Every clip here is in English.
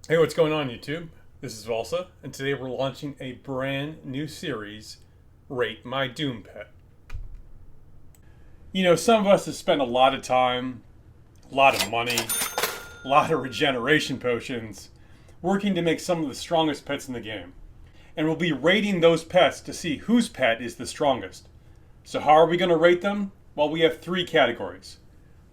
Hey, what's going on, YouTube? This is Valsa, and today we're launching a brand new series, Rate My Doompet. You know, some of us have spent a lot of time, a lot of money, a lot of regeneration potions, working to make some of the strongest pets in the game. And we'll be rating those pets to see whose pet is the strongest. So how are we going to rate them? Well, we have three categories.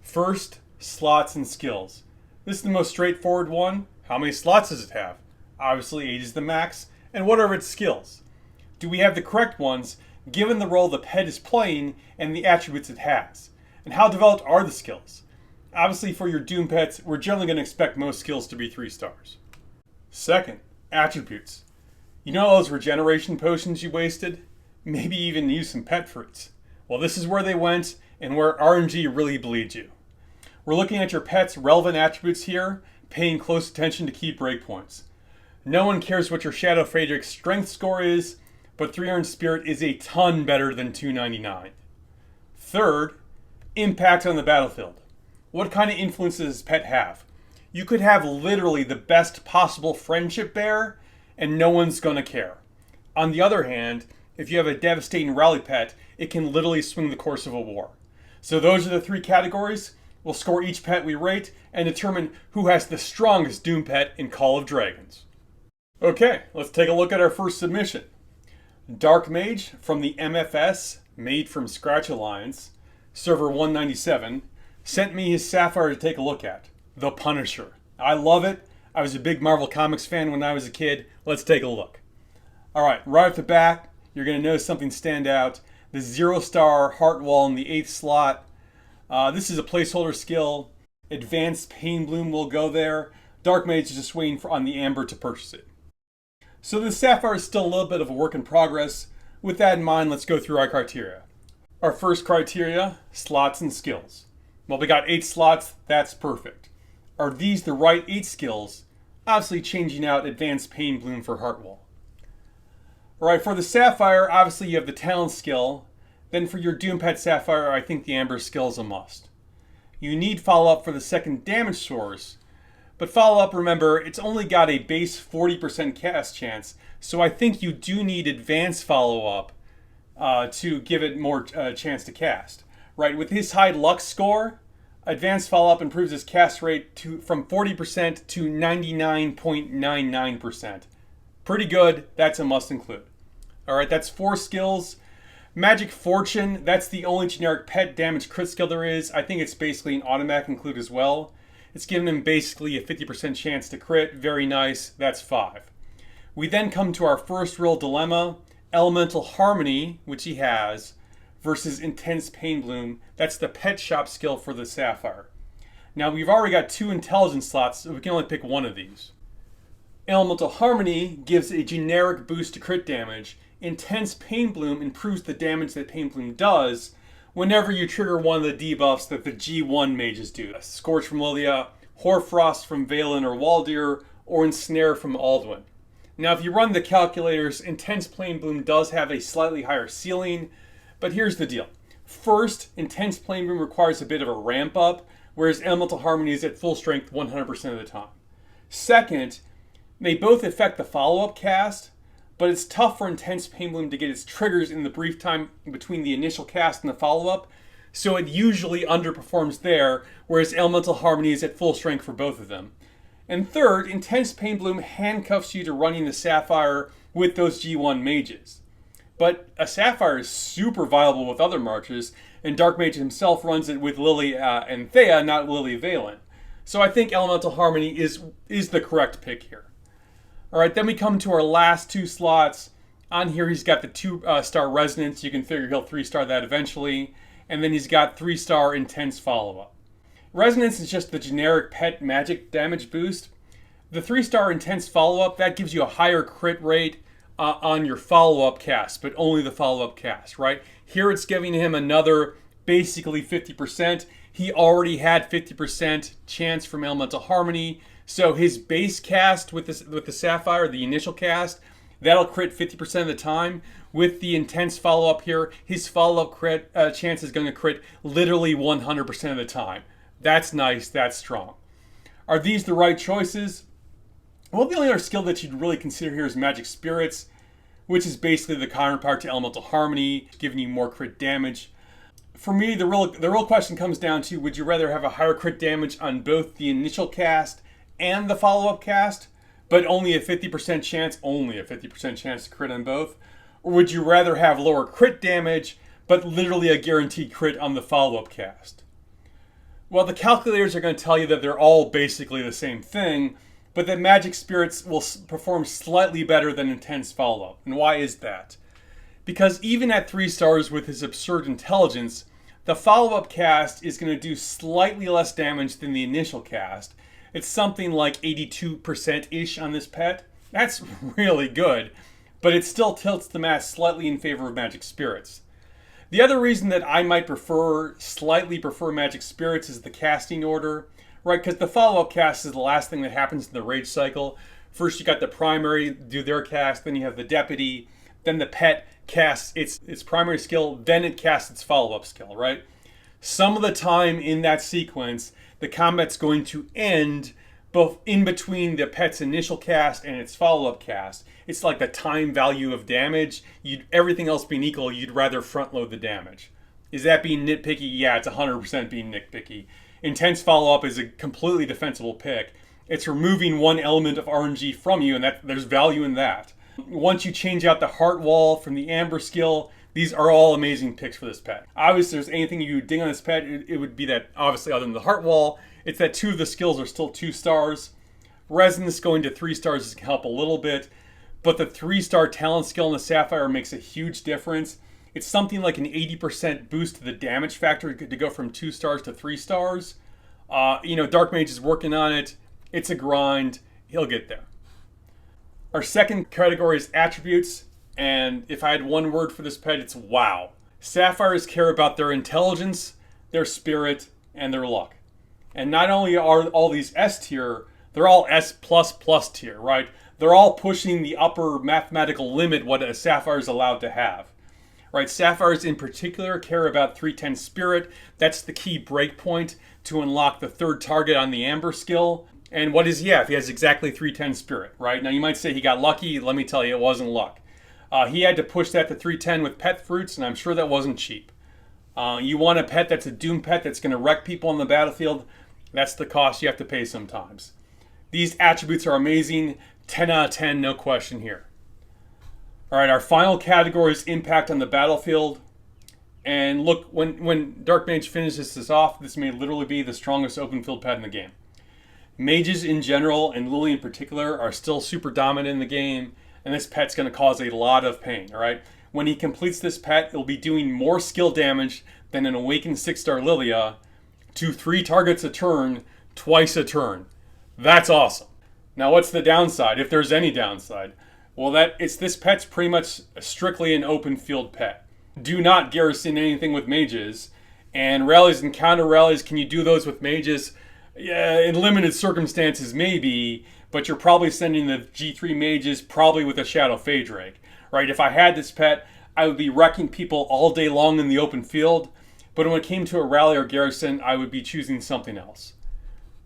First, slots and skills. This is the most straightforward one. How many slots does it have? Obviously 8 is the max. And what are its skills? Do we have the correct ones given the role the pet is playing and the attributes it has? And how developed are the skills? Obviously for your Doom pets, we're generally going to expect most skills to be 3 stars. Second, attributes. You know those regeneration potions you wasted? Maybe even use some pet fruits. Well, this is where they went and where RNG really bleeds you. We're looking at your pet's relevant attributes here, paying close attention to key breakpoints. No one cares what your Shadow Phaedric's strength score is, but 300 Spirit is a ton better than 299. Third, impact on the battlefield. What kind of influence does this pet have? You could have literally the best possible friendship bear, and no one's gonna care. On the other hand, if you have a devastating rally pet, it can literally swing the course of a war. So those are the three categories. We'll score each pet we rate and determine who has the strongest Doom pet in Call of Dragons. Okay, let's take a look at our first submission. Dark Mage from the MFS Made from Scratch Alliance, server 197, sent me his Sapphire to take a look at. The Punisher. I love it. I was a big Marvel Comics fan when I was a kid. Let's take a look. Alright, right off the bat, you're going to notice something stand out. The 0-star Heart Wall in the 8th slot. This is a placeholder skill. Advanced Pain Bloom will go there. Dark Mage is just waiting on the Amber to purchase it. So the Sapphire is still a little bit of a work in progress. With that in mind, let's go through our criteria. Our first criteria, slots and skills. Well, we got 8 slots, that's perfect. Are these the right 8 skills? Obviously changing out Advanced Pain Bloom for Heart Wall. Alright, for the Sapphire, obviously you have the Talent skill. Then for your Doom Pet Sapphire, I think the Amber skill is a must. You need follow-up for the second damage source, but follow-up, remember, it's only got a base 40% cast chance, so I think you do need advanced follow-up to give it more chance to cast. Right, with his high luck score, advanced follow-up improves his cast rate from 40% to 99.99%. Pretty good, that's a must include. Alright, that's 4 skills. Magic Fortune, that's the only generic pet damage crit skill there is. I think it's basically an automatic include as well. It's giving him basically a 50% chance to crit. Very nice, that's 5. We then come to our first real dilemma. Elemental Harmony, which he has, versus Intense Pain Bloom. That's the pet shop skill for the Sapphire. Now we've already got 2 intelligence slots, so we can only pick one of these. Elemental Harmony gives a generic boost to crit damage. Intense Pain Bloom improves the damage that Pain Bloom does whenever you trigger one of the debuffs that the G1 mages do. Scorch from Lilia, Hoarfrost from Valen or Waldir, or Ensnare from Alduin. Now if you run the calculators, Intense Pain Bloom does have a slightly higher ceiling, but here's the deal. First, Intense Pain Bloom requires a bit of a ramp up, whereas Elemental Harmony is at full strength 100% of the time. Second, they both affect the follow-up cast, but it's tough for Intense Pain Bloom to get its triggers in the brief time between the initial cast and the follow-up, so it usually underperforms there, whereas Elemental Harmony is at full strength for both of them. And third, Intense Pain Bloom handcuffs you to running the Sapphire with those G1 mages. But a Sapphire is super viable with other marches, and Dark Mage himself runs it with Lily and Thea, not Lily Valen. So I think Elemental Harmony is the correct pick here. Alright, then we come to our last 2 slots. On here he's got the 2-star Resonance. You can figure he'll 3-star that eventually. And then he's got 3-star Intense Follow-Up. Resonance is just the generic pet magic damage boost. The 3-star Intense Follow-Up, that gives you a higher crit rate on your follow-up cast, but only the follow-up cast, right? Here it's giving him another basically 50%. He already had 50% chance from Elemental Harmony. So his base cast with the Sapphire, the initial cast, that'll crit 50% of the time. With the Intense follow-up here, his follow-up crit chance is going to crit literally 100% of the time. That's nice, that's strong. Are these the right choices? Well, the only other skill that you'd really consider here is Magic Spirits, which is basically the counterpart to Elemental Harmony, giving you more crit damage. For me, the real question comes down to, would you rather have a higher crit damage on both the initial cast and the follow-up cast, but only a 50% chance to crit on both? Or would you rather have lower crit damage, but literally a guaranteed crit on the follow-up cast? Well, the calculators are going to tell you that they're all basically the same thing, but that Magic Spirits will perform slightly better than Intense Follow-Up. And why is that? Because even at 3 stars with his absurd intelligence, the follow-up cast is going to do slightly less damage than the initial cast. It's something like 82%-ish on this pet. That's really good, but it still tilts the math slightly in favor of Magic Spirits. The other reason that I might slightly prefer Magic Spirits is the casting order, right? Because the follow-up cast is the last thing that happens in the rage cycle. First you got the primary do their cast, then you have the deputy, then the pet casts its primary skill, then it casts its follow-up skill, right? Some of the time in that sequence, the combat's going to end both in between the pet's initial cast and its follow-up cast. It's like the time value of damage. Everything else being equal, you'd rather front-load the damage. Is that being nitpicky? Yeah, it's 100% being nitpicky. Intense follow-up is a completely defensible pick. It's removing one element of RNG from you, and there's value in that. Once you change out the Heart Wall from the Amber skill, these are all amazing picks for this pet. Obviously, if there's anything you would ding on this pet, it would be that, obviously, other than the Heart Wall, it's that 2 of the skills are still 2 stars. Resonance going to 3 stars can help a little bit, but the 3-star talent skill in the Sapphire makes a huge difference. It's something like an 80% boost to the damage factor to go from 2 stars to 3 stars. Dark Mage is working on it. It's a grind. He'll get there. Our second category is attributes, and if I had one word for this pet, it's wow. Sapphires care about their intelligence, their spirit, and their luck. And not only are all these S tier, they're all S++ tier, right? They're all pushing the upper mathematical limit what a Sapphire is allowed to have. Right, Sapphires in particular care about 310 Spirit. That's the key breakpoint to unlock the 3rd target on the Amber skill. And what does he have? He has exactly 310 Spirit, right? Now you might say he got lucky. Let me tell you, it wasn't luck. He had to push that to 310 with pet fruits, and I'm sure that wasn't cheap. You want a pet that's a Doom pet that's going to wreck people on the battlefield. That's the cost you have to pay sometimes. These attributes are amazing. 10 out of 10, no question here. All right, our final category is impact on the battlefield. And look, when Dark Mage finishes this off, this may literally be the strongest open field pet in the game. Mages in general, and Lily in particular, are still super dominant in the game, and this pet's going to cause a lot of pain, all right? When he completes this pet, it'll be doing more skill damage than an Awakened 6-star Lilia to 3 targets a turn, twice a turn. That's awesome. Now, what's the downside, if there's any downside? Well, this pet's pretty much strictly an open field pet. Do not garrison anything with mages. And rallies and counter rallies, can you do those with mages? Yeah, in limited circumstances, maybe, but you're probably sending the G3 mages probably with a Shadow Phage Rake, right? If I had this pet, I would be wrecking people all day long in the open field, but when it came to a rally or garrison, I would be choosing something else.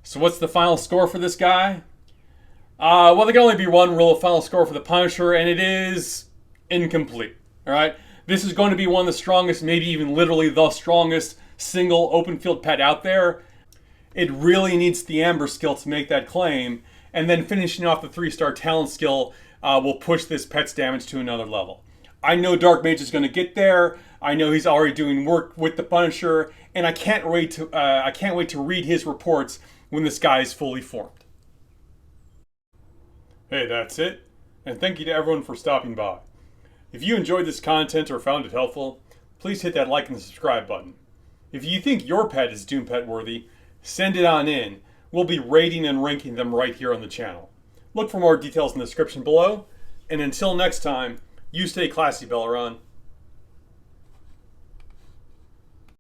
So what's the final score for this guy? Well, there can only be one real final score for the Punisher, and it is incomplete, all right? This is going to be one of the strongest, maybe even literally the strongest single open field pet out there. It really needs the Amber skill to make that claim, and then finishing off the 3-star talent skill will push this pet's damage to another level. I know Dark Mage is going to get there. I know he's already doing work with the Punisher, and I can't wait to read his reports when this guy is fully formed. Hey, that's it, and thank you to everyone for stopping by. If you enjoyed this content or found it helpful, please hit that like and subscribe button. If you think your pet is Doompet worthy, send it on in. We'll be rating and ranking them right here on the channel. Look for more details in the description below, and until next time, you stay classy, Belleron.